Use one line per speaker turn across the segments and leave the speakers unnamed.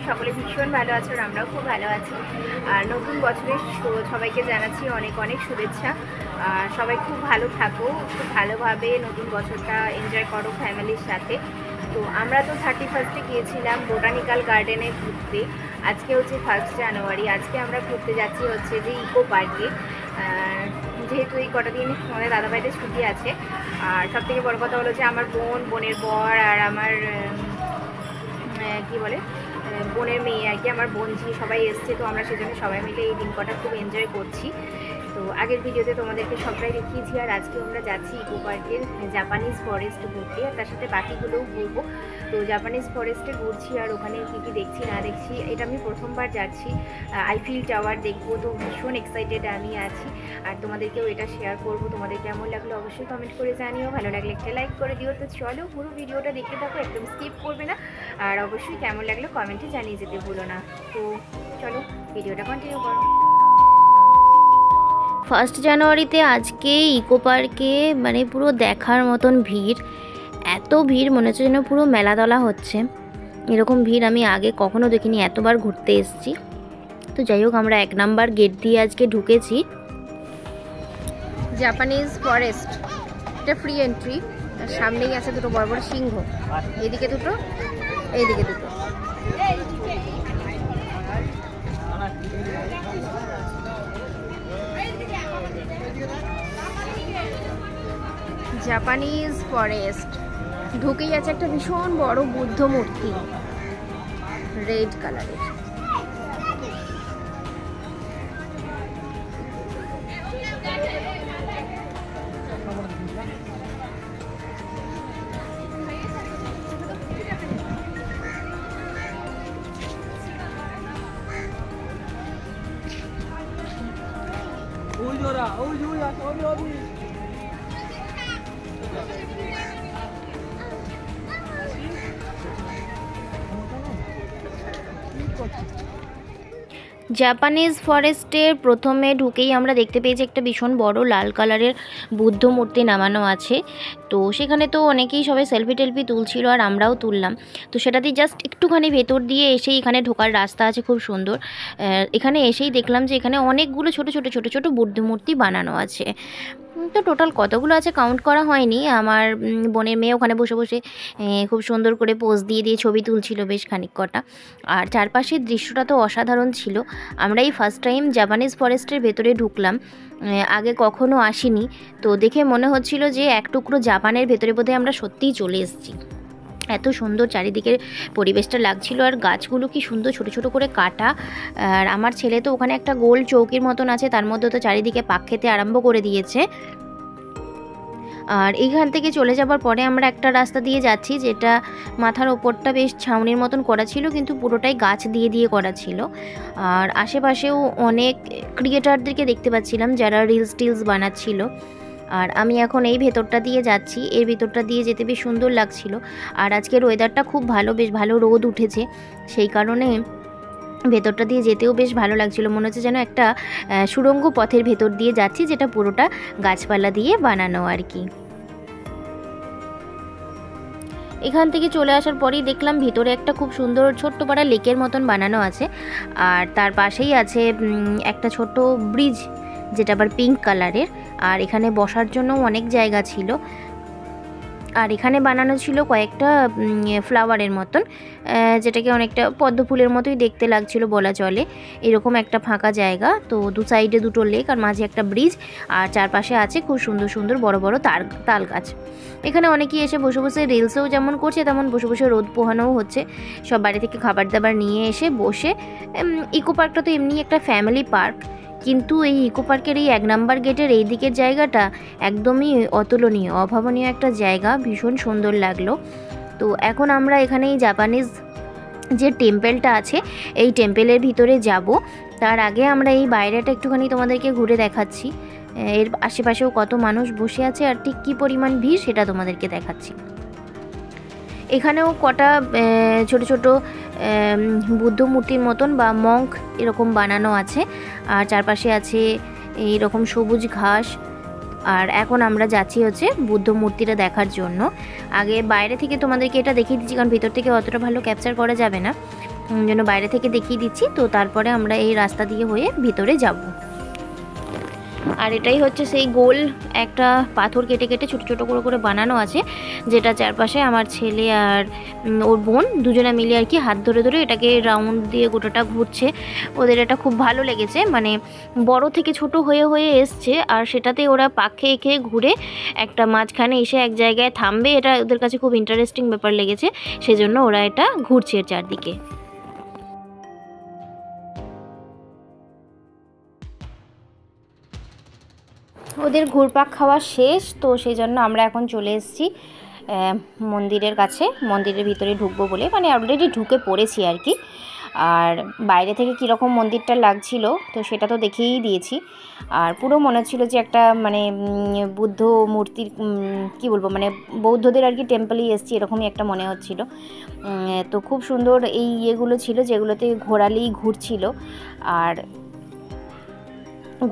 সকলে ভীষণ ভালো আছো, আমরাও খুব ভালো আছি। আর নতুন বছরের সবাইকে জানাচ্ছি অনেক অনেক শুভেচ্ছা। সবাই খুব ভালো থাকো, খুব ভালোভাবে নতুন বছরটা এনজয় করো ফ্যামিলির সাথে। তো আমরা তো 31 গিয়েছিলাম বোটানিক্যাল গার্ডেনে ঘুরতে। আজকে হচ্ছে 1 জানুয়ারি। আজকে আমরা ঘুরতে যাচ্ছি হচ্ছে যে ইকো পার্কে। যেহেতু এই কটা দিন আমাদের দাদাভাইদের ছুটি আছে, আর সবথেকে বড় কথা হলো যে আমার বোনের বর আর আমার কি বলে বোনের মেয়ে আর কি, আমার বোনঝি সবাই এসছে। তো আমরা সেজন্য সবাই মিলে এই দিন কটা খুব এনজয় করছি। তো আগের ভিডিওতে তোমাদেরকে সবটাই দেখিয়েছি। আর আজকে আমরা যাচ্ছি ইকো পার্কের জাপানিজ ফরেস্ট ঘুরতে, আর তার সাথে বাকিগুলোও ঘুরবো। তো জাপানিজ ফরেস্টে ঘুরছি, আর ওখানে কী কী দেখছি না দেখছি, এটা আমি প্রথমবার যাচ্ছি। আইফিল টাওয়ার দেখবো, তো ভীষণ এক্সাইটেড আমি আছি। আর তোমাদেরকেও এটা শেয়ার করবো। তোমাদের কেমন লাগলো অবশ্যই কমেন্ট করে জানিও। ভালো লাগলে একটা লাইক করে দিও। তো চলো পুরো ভিডিওটা দেখতে থাকো, একদম স্কিপ করবে না। আর অবশ্যই কেমন লাগলো কমেন্টে জানিয়ে যেতে ভুলো না। তো চলো ভিডিওটা কন্টিনিউ করো।
1 জানুয়ারিতে আজকে ইকো পার্কে মানে পুরো দেখার মতন ভিড়। এত ভিড় মনে হচ্ছে যেন পুরো মেলাতলা হচ্ছে। এরকম ভিড় আমি আগে কখনো দেখিনি, এতবার ঘুরতে এসেছি। তো যাই হোক, আমরা 1 নাম্বার গেট দিয়ে আজকে ঢুকেছি।
জাপানিজ ফরেস্ট, এটা ফ্রি এন্ট্রি। তার সামনেই আছে দুটো বড় বড় সিংহ, এইদিকে দুটো, এইদিকে দুটো। জাপানিজ ফরেস্ট ঢুকেই আছে একটা ভীষণ বড় বুদ্ধ মূর্তি, রেড কালারের।
জাপানিজ ফরেস্টের প্রথমে ঢুকেই আমরা দেখতে পেয়েছি একটা ভীষণ বড় লাল কালারের বুদ্ধ মূর্তি নামানো আছে। তো সেখানে তো অনেকেই সবাই সেলফি টেলফি তুলছিল, আর আমরাও তুললাম। তো সেটাতেই জাস্ট একটুখানি ভেতর দিয়ে এসেই এখানে ঢোকার রাস্তা আছে খুব সুন্দর। এখানে এসেই দেখলাম যে এখানে অনেকগুলো ছোট ছোট ছোট ছোট বুদ্ধ মূর্তি বানানো আছে। তো টোটাল কতগুলো আছে কাউন্ট করা হয়নি। আমার বোনের মেয়ে ওখানে বসে বসে খুব সুন্দর করে পোজ দিয়ে দিয়ে ছবি তুলছিল বেশ খানিক কটা। আর চারপাশের দৃশ্যটা তো অসাধারণ ছিল। আমরা এই ফার্স্ট টাইম জাপানিজ ফরেস্টের ভেতরে ঢুকলাম, আগে কখনো আসিনি। তো দেখে মনে হচ্ছিল যে এক টুকরো জাপানের ভেতরে বোধহয় আমরা সত্যিই চলে এসেছি। এত সুন্দর চারিদিকের পরিবেশটা লাগছিল, আর গাছগুলো কি সুন্দর ছোট ছোট করে কাটা। আর আমার ছেলে তো ওখানে একটা গোল চৌকির মতন আছে, তার মধ্যে তো চারিদিকে পাক খেতে আরম্ভ করে দিয়েছে। আর এইখান থেকে চলে যাবার পরে আমরা একটা রাস্তা দিয়ে যাচ্ছি, যেটা মাথার ওপরটা বেশ ছাউনির মতন করা ছিল, কিন্তু পুরোটাই গাছ দিয়ে দিয়ে করা ছিল। আর আশেপাশেও অনেক ক্রিয়েটারদেরকে দেখতে পাচ্ছিলাম যারা রিলস টিলস বানাচ্ছিল। আর আমি এখন এই ভেতরটা দিয়ে যাচ্ছি। এর ভেতরটা দিয়ে যেতে বেশ সুন্দর লাগছিল। আর আজকের ওয়েদারটা খুব ভালো, বেশ ভালো রোদ উঠেছে, সেই কারণে ভেতরটা দিয়ে যেতেও বেশ ভালো লাগছিল। মনে হচ্ছে যেন একটা সুড়ঙ্গ পথের ভেতর দিয়ে যাচ্ছি, যেটা পুরোটা গাছপালা দিয়ে বানানো আর কি। এখান থেকে চলে আসার পরেই দেখলাম ভিতরে একটা খুব সুন্দর ছোট্ট পাড়া লেকের মতন বানানো আছে। আর তার পাশেই আছে একটা ছোট ব্রিজ, যেটা আবার পিঙ্ক কালারের। আর এখানে বসার জন্য অনেক জায়গা ছিল। আর এখানে বানানো ছিল কয়েকটা ফ্লাওয়ারের মতন, যেটাকে অনেকটা পদ্ম ফুলের মতোই দেখতে লাগছিল বলা চলে। এরকম একটা ফাঁকা জায়গা, তো দু সাইডে দুটো লেক, আর মাঝে একটা ব্রিজ, আর চারপাশে আছে খুব সুন্দর সুন্দর বড় বড় তাল গাছ। এখানে অনেকেই এসে বসে বসে রিলসেও যেমন করছে, তেমন বসে বসে রোদ পোহানোও হচ্ছে। সব বাড়ি থেকে খাবার দাবার নিয়ে এসে বসে। ইকো পার্কটা তো এমনি একটা ফ্যামিলি পার্ক, কিন্তু এই ইকো পার্কের এই 1 নাম্বার গেটের এই দিকের জায়গাটা একদমই অতুলনীয়, অভাবনীয় একটা জায়গা, ভীষণ সুন্দর লাগলো। তো এখন আমরা এখানে এই জাপানিজ যে টেম্পেলটা আছে, এই টেম্পেলের ভিতরে যাব। তার আগে আমরা এই বাইরেটা একটুখানি তোমাদেরকে ঘুরে দেখাচ্ছি। এর আশেপাশেও কত মানুষ বসে আছে, আর ঠিক কী পরিমাণ ভিড় সেটা তোমাদেরকে দেখাচ্ছি। এখানেও কটা ছোট ছোট বুদ্ধ মূর্তির মতন বা মঙ্ক এরকম বানানো আছে। আর চারপাশে আছে এইরকম সবুজ ঘাস। আর এখন আমরা যাচ্ছি হচ্ছে বুদ্ধ মূর্তিটা দেখার জন্য। আগে বাইরে থেকে তোমাদেরকে এটা দেখিয়ে দিচ্ছি, কারণ ভিতর থেকে অতটা ভালো ক্যাপচার করা যাবে না। জন্য বাইরে থেকে দেখিয়ে দিচ্ছি। তো তারপরে আমরা এই রাস্তা দিয়ে হয়ে ভিতরে যাব। আর এটাই হচ্ছে সেই গোল একটা পাথর কেটে কেটে ছোটো ছোটো করে বানানো আছে, যেটা চারপাশে আমার ছেলে আর ওর বোন দুজনে মিলে আর কি হাত ধরে ধরে এটাকে রাউন্ড দিয়ে গোটাটা ঘুরছে। ওদের এটা খুব ভালো লেগেছে, মানে বড় থেকে ছোট হয়ে হয়ে এসছে, আর সেটাতে ওরা পাক খেয়ে খেয়ে ঘুরে একটা মাঝখানে এসে এক জায়গায় থামবে। এটা ওদের কাছে খুব ইন্টারেস্টিং ব্যাপার লেগেছে, সেজন্য ওরা এটা ঘুরছে চারদিকে। ওদের ঘুরপাক খাওয়া শেষ, তো সেই জন্য আমরা এখন চলে এসেছি মন্দিরের কাছে। মন্দিরের ভিতরে ঢুকবো বলে, মানে অলরেডি ঢুকে পড়েছি আর কি। আর বাইরে থেকে কীরকম মন্দিরটা লাগছিল তো সেটা তো দেখেই দিয়েছি। আর পুরো মনে হচ্ছিলো যে একটা মানে বুদ্ধ মূর্তির কি বলবো, মানে বৌদ্ধদের আর কি টেম্পলেই এসেছি এরকমই একটা মনে হচ্ছিল। তো খুব সুন্দর এই ইয়েগুলো ছিল যেগুলোতে ঘোরালেই ঘুরছিল, আর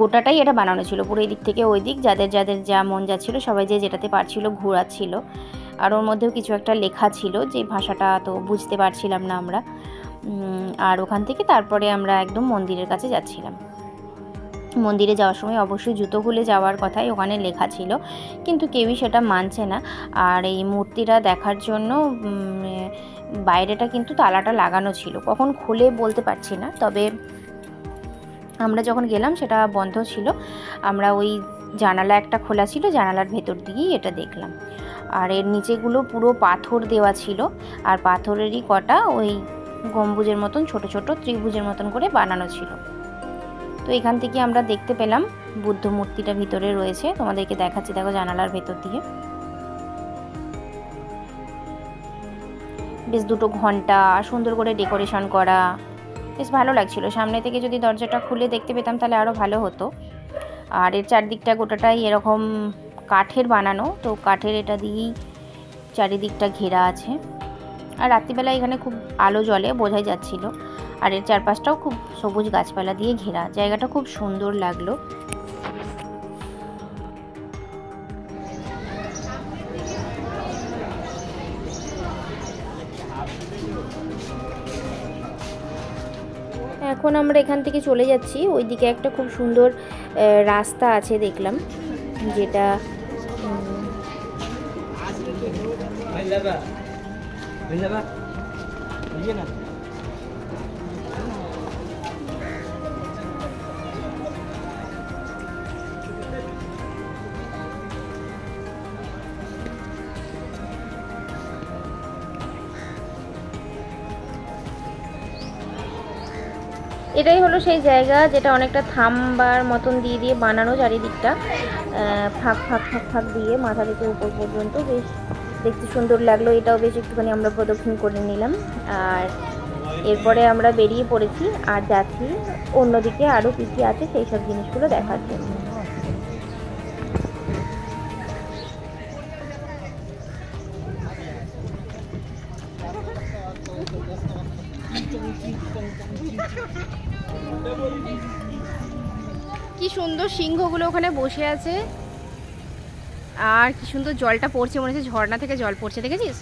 গোটাটাই এটা বানানো ছিল পুরো এই দিক থেকে ওই দিক, যাদের যাদের যা মন যাচ্ছিল সবাই যে যেটাতে পারছিল ঘোরাচ্ছিল। আর ওর মধ্যেও কিছু একটা লেখা ছিল, যে ভাষাটা তো বুঝতে পারছিলাম না আমরা। আর ওখান থেকে তারপরে আমরা একদম মন্দিরের কাছে যাচ্ছিলাম। মন্দিরে যাওয়ার সময় অবশ্যই জুতো খুলে যাওয়ার কথাই ওখানে লেখা ছিল, কিন্তু কেউই সেটা মানছে না। আর এই মূর্তিটা দেখার জন্য বাইরেটা কিন্তু তালাটা লাগানো ছিল, কখন খুলে বলতে পারছি না, তবে আমরা যখন গেলাম সেটা বন্ধ ছিল। আমরা ওই জানালা একটা খোলা ছিল, জানালার ভেতর দিয়েই এটা দেখলাম। আর এর নিচেগুলো পুরো পাথর দেওয়া ছিল, আর পাথরেরই কটা ওই গম্বুজের মতন ছোট ছোট ত্রিভুজের মতন করে বানানো ছিল। তো এখান থেকে আমরা দেখতে পেলাম বুদ্ধ মূর্তিটা ভিতরে রয়েছে, তোমাদেরকে দেখাচ্ছি, দেখো জানালার ভেতর দিয়ে বেশ দুটো ঘন্টা সুন্দর করে ডেকোরেশন করা, বেশ ভালো লাগছিল। সামনে থেকে যদি দরজাটা খুলে দেখতে পেতাম তাহলে আরও ভালো হতো। আর এর চারদিকটা গোটাটাই এরকম কাঠের বানানো, তো কাঠের এটা দিয়েই চারিদিকটা ঘেরা আছে। আর রাত্রিবেলা এখানে খুব আলো জ্বলে, বোঝাই যাচ্ছিল। আর এর চারপাশটাও খুব সবুজ গাছপালা দিয়ে ঘেরা, জায়গাটা খুব সুন্দর লাগলো। এখন আমরা এখান থেকে চলে যাচ্ছি, ওইদিকে একটা খুব সুন্দর রাস্তা আছে দেখলাম, যেটা এটাই হলো সেই জায়গা যেটা অনেকটা থামবার মতন দিয়ে দিয়ে বানানো, চারিদিকটা ফাঁক ফাঁক ফাঁক ফাঁক দিয়ে মাথা থেকে উপর পর্যন্ত, বেশ দেখতে সুন্দর লাগলো। এটাও বেশ একটুখানি আমরা প্রদক্ষিণ করে নিলাম, আর এরপরে আমরা বেরিয়ে পড়েছি আর যাচ্ছি অন্যদিকে আরও কী কী আছে সেই সব জিনিসগুলো দেখার জন্য। কি সুন্দর সিংহগুলো ওখানে বসে আছে, আর কি সুন্দর জলটা পড়ছে, মনে হচ্ছে ঝর্ণা থেকে জল পড়ছে, দেখেছিস?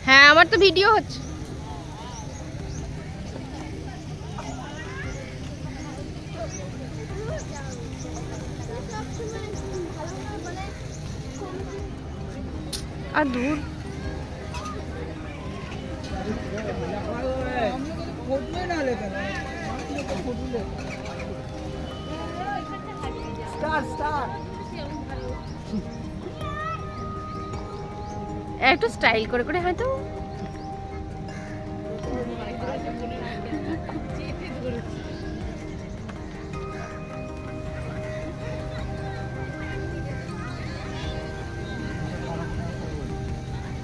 হ্যাঁ, আমার তো ভিডিও হচ্ছে। আর দূর একটু স্টাইল করে করে হয়তো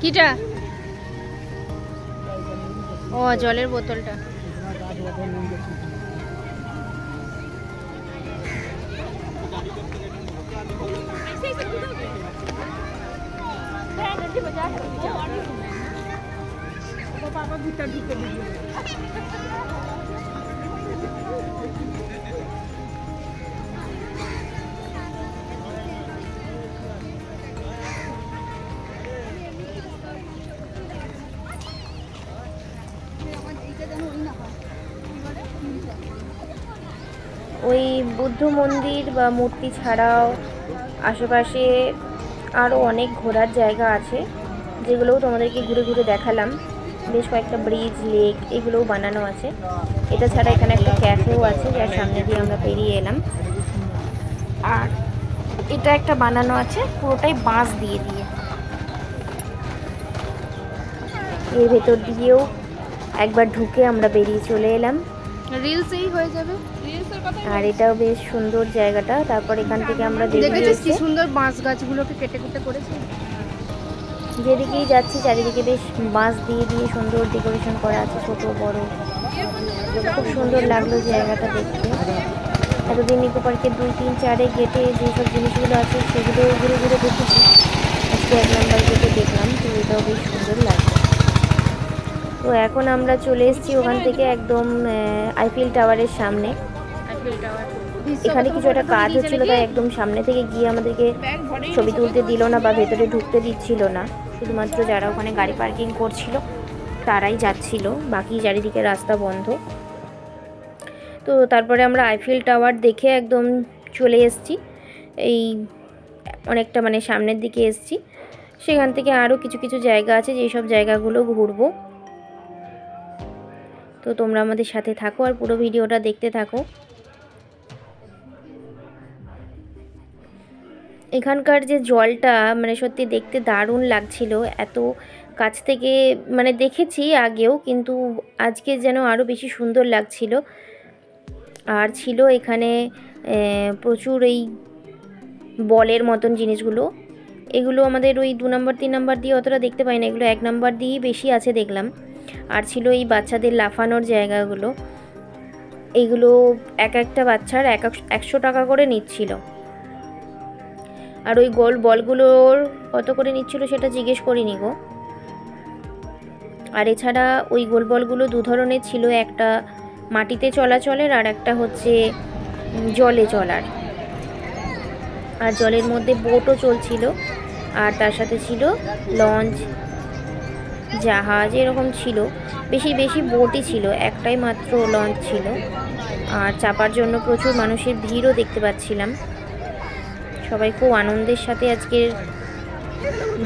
কিটা, ও জলের বোতলটা। ওই বুদ্ধ মন্দির বা মূর্তি ছাড়াও আশেপাশে আরও অনেক ঘোরার জায়গা আছে, যেগুলোও তোমাদেরকে ঘুরে ঘুরে দেখালাম। বেশ কয়েকটা ব্রিজ, লেক এগুলোও বানানো আছে। এটা ছাড়া এখানে একটা ক্যাফেও আছে, যার সামনে দিয়ে আমরা পেরিয়ে এলাম। আর এটা একটা বানানো আছে পুরোটাই বাঁশ দিয়ে দিয়ে। এর ভেতর দিয়েও একবার ঢুকে আমরা বেরিয়ে চলে এলাম।
রিলসেই হয়ে যাবে।
আর এটাও বেশ সুন্দর জায়গাটা। তারপর এখান থেকে আমরা
দেখেছিস কি সুন্দর বাঁশ গাছগুলোকে কেটে কেটে করেছে।
যেদিকেই যাচ্ছি চারিদিকে বেশ বাঁশ দিয়ে দিয়ে সুন্দর ডেকোরেশন করা আছে, ছোট বড়। খুব সুন্দর লাগলো জায়গাটা দেখতে। এতদিন ইকো পার্কের 2, 3, 4 গেটে যেসব জিনিসগুলো আছে সেগুলো ঘুরে ঘুরে দেখেছি। আজকে 1 নম্বর গেটে দেখলাম, তো এটাও বেশ সুন্দর লাগলো। তো এখন আমরা চলে এসেছি ওখান থেকে একদম আইফেল টাওয়ারের সামনে। এখানে কিছু একটা কাজ হচ্ছিল, তাই একদম সামনে থেকে গিয়ে আমাদেরকে ছবি তুলতে দিল না বা ভেতরে ঢুকতে দিচ্ছিল না। শুধুমাত্র যারা ওখানে গাড়ি পার্কিং করছিল তারাই যাচ্ছিল, বাকি চারিদিকে রাস্তা বন্ধ। তো তারপরে আমরা আইফেল টাওয়ার দেখে একদম চলে এসেছি, এই অনেকটা মানে সামনের দিকে এসেছি। সেখান থেকে আরও কিছু কিছু জায়গা আছে, যেই সব জায়গাগুলো ঘুরবো। তো তোমরা আমাদের সাথে থাকো আর পুরো ভিডিওটা দেখতে থাকো। এখানকার যে জলটা মানে সত্যি দেখতে দারুণ লাগছিল। এত কাছ থেকে মানে দেখেছি আগেও, কিন্তু আজকে যেন আরও বেশি সুন্দর লাগছিল। আর ছিল এখানে প্রচুর এই বলের মতন জিনিসগুলো। এগুলো আমাদের ওই 2 নম্বর 3 নম্বর দিয়ে অতটা দেখতে পাই না, এগুলো 1 নম্বর দিয়েই বেশি আছে দেখলাম। আর ছিল এই বাচ্চাদের লাফানোর জায়গাগুলো। এইগুলো একটা বাচ্চার 100 টাকা করে নিচ্ছিল। আর ওই গোল বলগুলোর কত করে নিচ্ছিল সেটা জিজ্ঞেস করিনি গো। আর এছাড়া ওই গোল বলগুলো 2 ধরনের ছিল, একটা মাটিতে চলাচলের আর একটা হচ্ছে জলে চলার। আর জলের মধ্যে বোটও চলছিল, আর তার সাথে ছিল লঞ্চ, জাহাজ এরকম ছিল। বেশি বোটই ছিল, একটাই মাত্র লঞ্চ ছিল। আর চাপার জন্য প্রচুর মানুষের ভিড়ও দেখতে পাচ্ছিলাম। সবাই খুব আনন্দের সাথে আজকের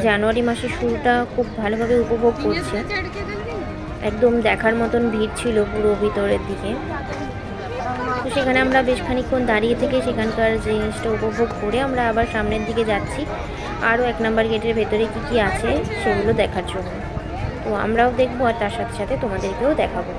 জানুয়ারি মাসের শুরুটা খুব ভালোভাবে উপভোগ করছে। একদম দেখার মতন ভিড় ছিল পুরো ভিতরের দিকে। তো সেখানে আমরা বেশ খানিকক্ষণ দাঁড়িয়ে থেকে সেখানকার জিনিসটা উপভোগ করে আমরা আবার সামনের দিকে যাচ্ছি আরও 1 নম্বর গেটের ভেতরে কি আছে সেগুলো দেখার জন্য। তো আমরাও দেখবো আর তার সাথে সাথে তোমাদেরকেও দেখাবো।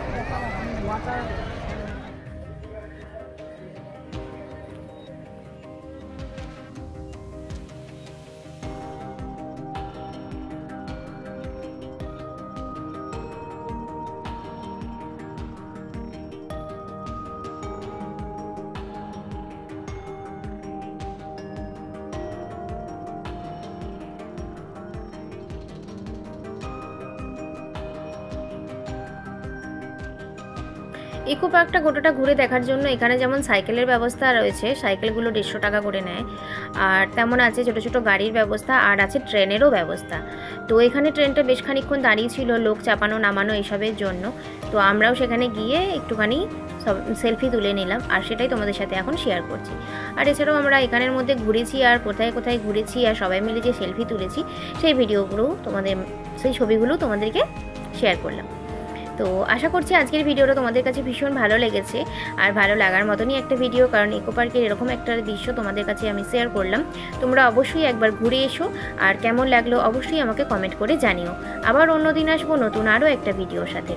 ইকো পার্কটা গোটাটা ঘুরে দেখার জন্য এখানে যেমন সাইকেলের ব্যবস্থা রয়েছে, সাইকেলগুলো 150 টাকা করে নেয়। আর তেমন আছে ছোটো ছোটো গাড়ির ব্যবস্থা, আর আছে ট্রেনেরও ব্যবস্থা। তো এখানে ট্রেনটা বেশ খানিকক্ষণ দাঁড়িয়ে ছিল লোক চাপানো নামানো এসবের জন্য। তো আমরাও সেখানে গিয়ে একটুখানি সেলফি তুলে নিলাম, আর সেটাই তোমাদের সাথে এখন শেয়ার করছি। আর এছাড়াও আমরা এখানের মধ্যে ঘুরেছি আর কোথায় কোথায় ঘুরেছি আর সবাই মিলে যে সেলফি তুলেছি সেই সেই ছবিগুলো তোমাদেরকে শেয়ার করলাম। তো আশা করছি আজকের ভিডিওটা তোমাদের কাছে ভীষণ ভালো লেগেছে, আর ভালো লাগার মতনই একটা ভিডিও, কারণ ইকো পার্কের এরকম একটা দৃশ্য তোমাদের কাছে আমি শেয়ার করলাম। তোমরা অবশ্যই একবার ঘুরে এসো, আর কেমন লাগলো অবশ্যই আমাকে কমেন্ট করে জানিও। আবার অন্যদিন আসবো নতুন আরও একটা ভিডিওর সাথে।